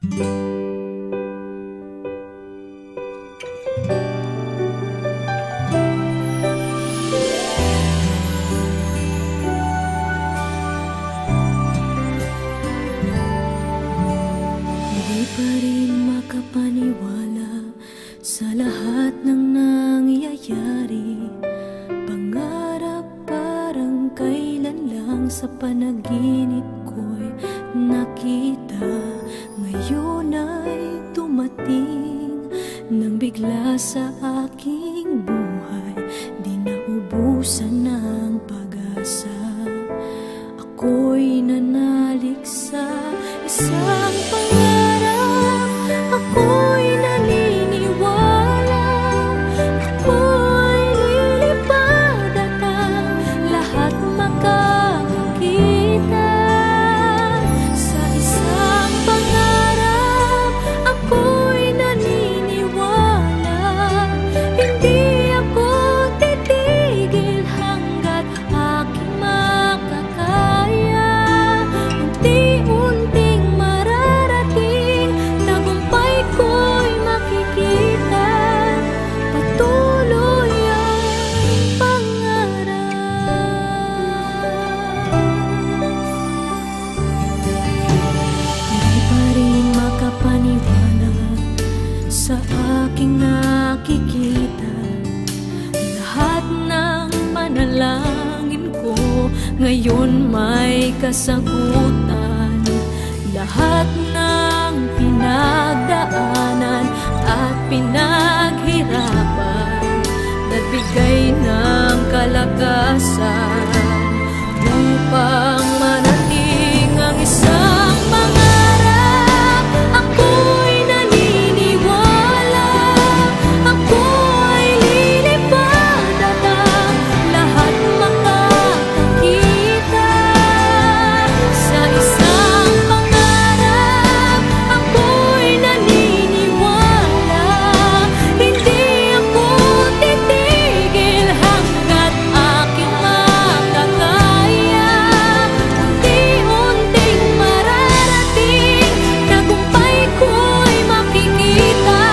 Hindi pa rin makapaniwala sa lahat ng nangyayari. Pangarap parang kailan lang sa panaginip ko'y nakita. Ngayon ay dumating nang bigla sa aking buhay. Di naubusan ng pag-asa. Ako'y nanalig sa isang pangarap. Ako'y naniniwala. Ako'y lilipad at ang lahat makakakita. Sa isang pangarap, ako'y naniniwala. Hindi ako titigil hanggat aking makakaya. Unti-unting mararating, tagumpay ko'y makikita. Patuloy ang pangarap. Hindi pa rin makapaniwala sa aking nakikita. Lahat ng panalangin ko ngayon may kasagutan. Lahat ng pinagdaanan at pinaghirapan, nagbigay ng kalakasan upang manating ang isang pangarap. Ako'y naniniwala. Ako'y lilipad at ang lahat makakakita. Sa isang pangarap, ako'y naniniwala. Hindi ako titigil hanggat aking makakaya. Unti-unting mararating, tagumpay ko'y makikita.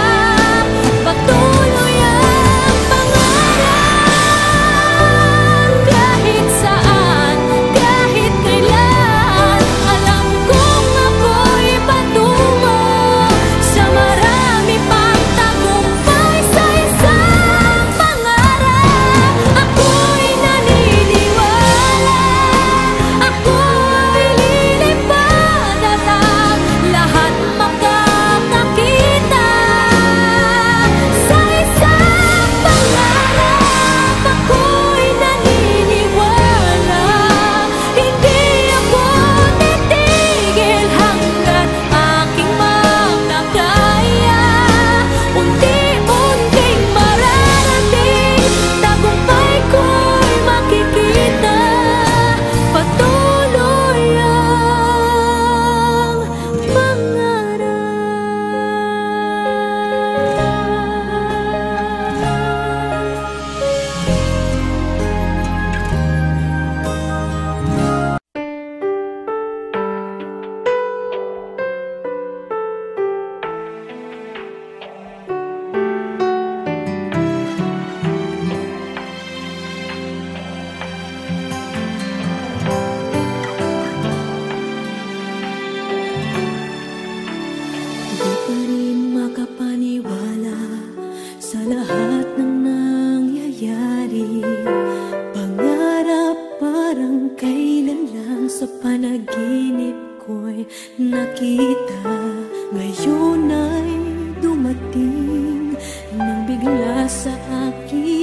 Patuloy ang pangarap. Kahit saan, kahit kailan, alam kong ako'y patungo sa marami pang tagumpay. Sa isang pangarap, ako'y naniniwala. Ako'y lilipad at ang lahat makakakita. Sa isang pangarap, ako'y naniniwala. Hindi ako titigil hanggat aking makakaya. Unti-unting mararating, tagumpay ko'y makikita. Patuloy ang pangarap. Di pa rin makapaniwala sa lahat ng nangyayari. Pangarap parang kailan lang sa panaginip ko'y nakita. Ngayon ay dumating nang bigla sa akin